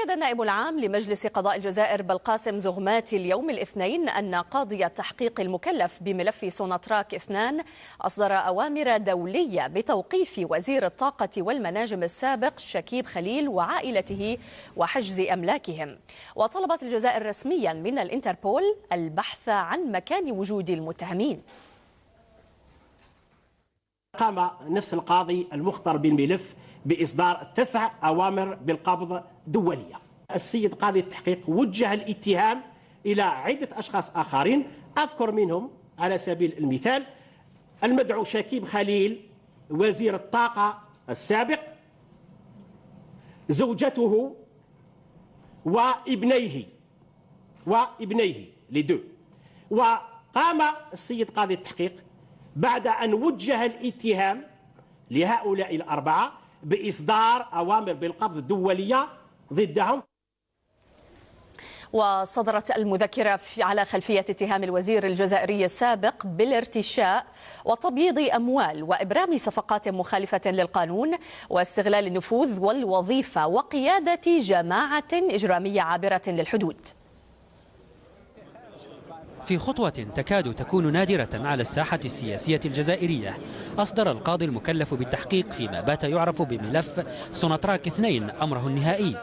أكد النائب العام لمجلس قضاء الجزائر بالقاسم زغماتي اليوم الاثنين أن قاضي التحقيق المكلف بملف سوناتراك 2 أصدر أوامر دولية بتوقيف وزير الطاقة والمناجم السابق شكيب خليل وعائلته وحجز أملاكهم. وطلبت الجزائر رسميا من الانتربول البحث عن مكان وجود المتهمين. قام نفس القاضي المخطر بالملف بإصدار 9 أوامر بالقبض دولية. السيد قاضي التحقيق وجه الاتهام إلى عدة أشخاص آخرين، أذكر منهم على سبيل المثال المدعو شكيب خليل وزير الطاقة السابق، زوجته وابنيه لدو. وقام السيد قاضي التحقيق بعد أن وجه الاتهام لهؤلاء الأربعة بإصدار أوامر بالقبض دولية ضدهم. وصدرت المذكرة على خلفية اتهام الوزير الجزائري السابق بالارتشاء وتبييض أموال وإبرام صفقات مخالفة للقانون واستغلال النفوذ والوظيفة وقيادة جماعة إجرامية عابرة للحدود. في خطوة تكاد تكون نادرة على الساحة السياسية الجزائرية، أصدر القاضي المكلف بالتحقيق فيما بات يعرف بملف سوناتراك 2 أمره النهائي.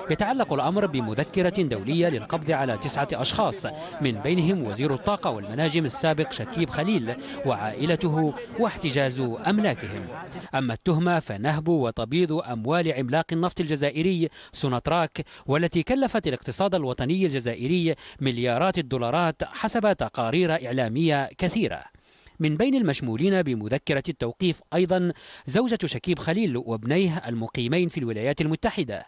يتعلق الأمر بمذكرة دولية للقبض على 9 أشخاص، من بينهم وزير الطاقة والمناجم السابق شكيب خليل وعائلته واحتجاز أملاكهم. أما التهمة فنهب وتبييض أموال عملاق النفط الجزائري سوناتراك، والتي كلفت الاقتصاد الوطني الجزائري مليارات الدولارات حسب تقارير إعلامية كثيرة. من بين المشمولين بمذكرة التوقيف أيضا زوجة شكيب خليل وابنيه المقيمين في الولايات المتحدة.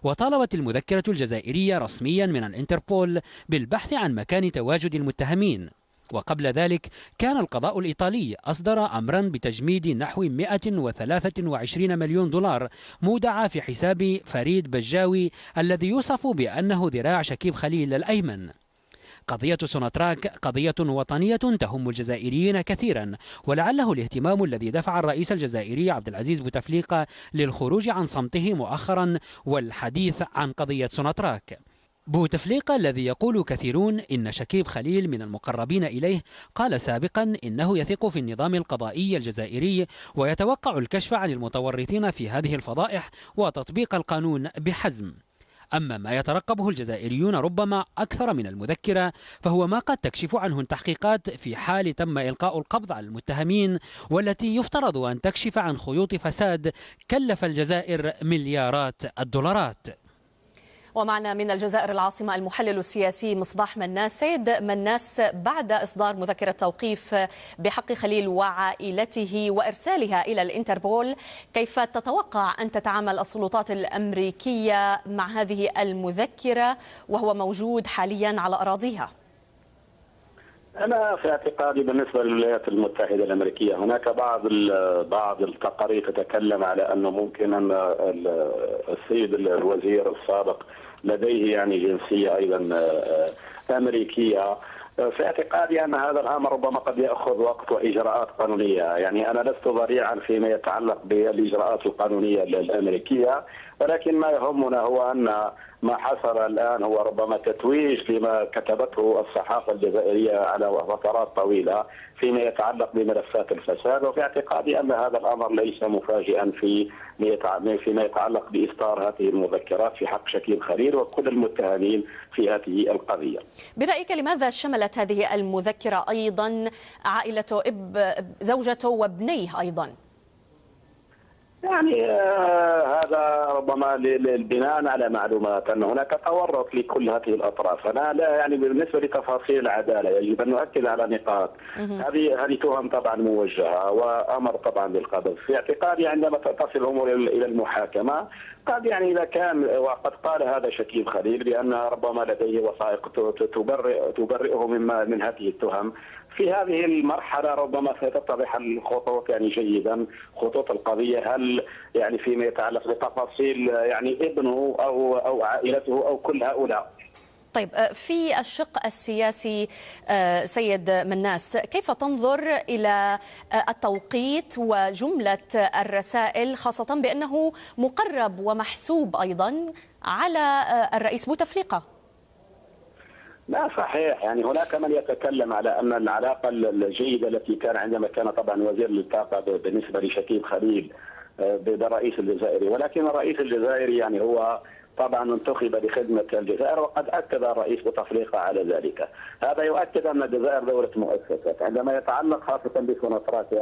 وطالبت المذكرة الجزائرية رسميا من الانتربول بالبحث عن مكان تواجد المتهمين. وقبل ذلك كان القضاء الإيطالي أصدر أمرا بتجميد نحو 123 مليون دولار مودعة في حساب فريد بجاوي الذي يوصف بأنه ذراع شكيب خليل الأيمن. قضية سوناتراك قضية وطنية تهم الجزائريين كثيرا، ولعله الاهتمام الذي دفع الرئيس الجزائري عبد العزيز بوتفليقة للخروج عن صمته مؤخرا والحديث عن قضية سوناتراك. بوتفليقة الذي يقول كثيرون إن شكيب خليل من المقربين إليه قال سابقا إنه يثق في النظام القضائي الجزائري ويتوقع الكشف عن المتورطين في هذه الفضائح وتطبيق القانون بحزم. أما ما يترقبه الجزائريون ربما أكثر من المذكرة فهو ما قد تكشف عنه التحقيقات في حال تم إلقاء القبض على المتهمين، والتي يفترض أن تكشف عن خيوط فساد كلف الجزائر مليارات الدولارات. ومعنا من الجزائر العاصمة المحلل السياسي مصباح مناس. سيد مناس، بعد إصدار مذكرة توقيف بحق خليل وعائلته وإرسالها إلى الانتربول، كيف تتوقع أن تتعامل السلطات الأمريكية مع هذه المذكرة وهو موجود حاليا على أراضيها؟ أنا في اعتقادي بالنسبة للولايات المتحدة الأمريكية هناك بعض التقارير تتكلم على أنه ممكن أن السيد الوزير السابق لديه يعني جنسية أيضا أمريكية. في اعتقادي أن هذا الأمر ربما قد يأخذ وقت وإجراءات قانونية، يعني أنا لست ضريعا فيما يتعلق بالإجراءات القانونية الأمريكية، ولكن ما يهمنا هو أن ما حصل الآن هو ربما تتويج لما كتبته الصحافة الجزائرية على فترات طويلة فيما يتعلق بملفات الفساد. وفي اعتقادي أن هذا الأمر ليس مفاجئا فيما يتعلق بإصدار هذه المذكرات في حق شكيب خليل وكل المتهمين في هذه القضية. برأيك لماذا شملت هذه المذكرة أيضا عائلته زوجته وابنيه أيضا؟ يعني هذا ربما للبناء على معلومات أن هناك تورط لكل هذه الأطراف. أنا لا يعني بالنسبة لتفاصيل العدالة يجب أن نؤكد على نقاط. هذه تهم طبعا موجهة وأمر طبعا بالقبض. في اعتقادي عندما تصل الأمور إلى المحاكمة قد يعني إذا كان وقد قال هذا شكيب خليل بأن ربما لديه وثائق تبرئه من هذه التهم، في هذه المرحلة ربما ستتضح الخطوط يعني جيدا خطوط القضية، هل يعني فيما يتعلق بتفاصيل يعني ابنه أو عائلته أو كل هؤلاء. طيب، في الشق السياسي سيد مناس، كيف تنظر إلى التوقيت وجملة الرسائل، خاصة بأنه مقرب ومحسوب أيضا على الرئيس بوتفليقة؟ لا صحيح، يعني هناك من يتكلم على أن العلاقة الجيدة التي كان عندما كان طبعا وزير الطاقة بالنسبة لشكيب خليل بالرئيس الجزائري، ولكن الرئيس الجزائري يعني هو طبعا انتخب لخدمة الجزائر، وقد أكد الرئيس بوتفليقة على ذلك. هذا يؤكد أن الجزائر دولة مؤسسات. عندما يتعلق خاصة بسوناتراك،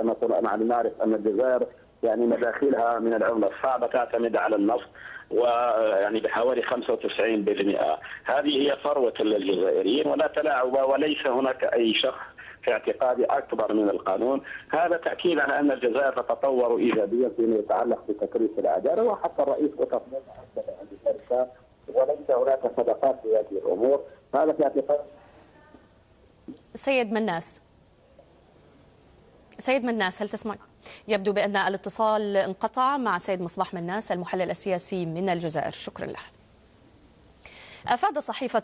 نحن نعرف أن الجزائر يعني مداخلها من العملة الصعبة تعتمد على النفط، ويعني بحوالي 95%. هذه هي ثروة الجزائريين ولا تلاعب، وليس هناك أي شخص في اعتقادي أكبر من القانون. هذا تأكيد على أن الجزائر تتطور إيجابيا فيما يتعلق بتكريس العدالة، وحتى الرئيس بوتفليقة أكد عن ذلك، وليس هناك صدقات في هذه الأمور. هذا في اعتقادي. سيد مناس، هل تسمع؟ يبدو بأن الاتصال انقطع مع سيد مصباح مناس المحلل السياسي من الجزائر. شكرا له. أفاد صحيفة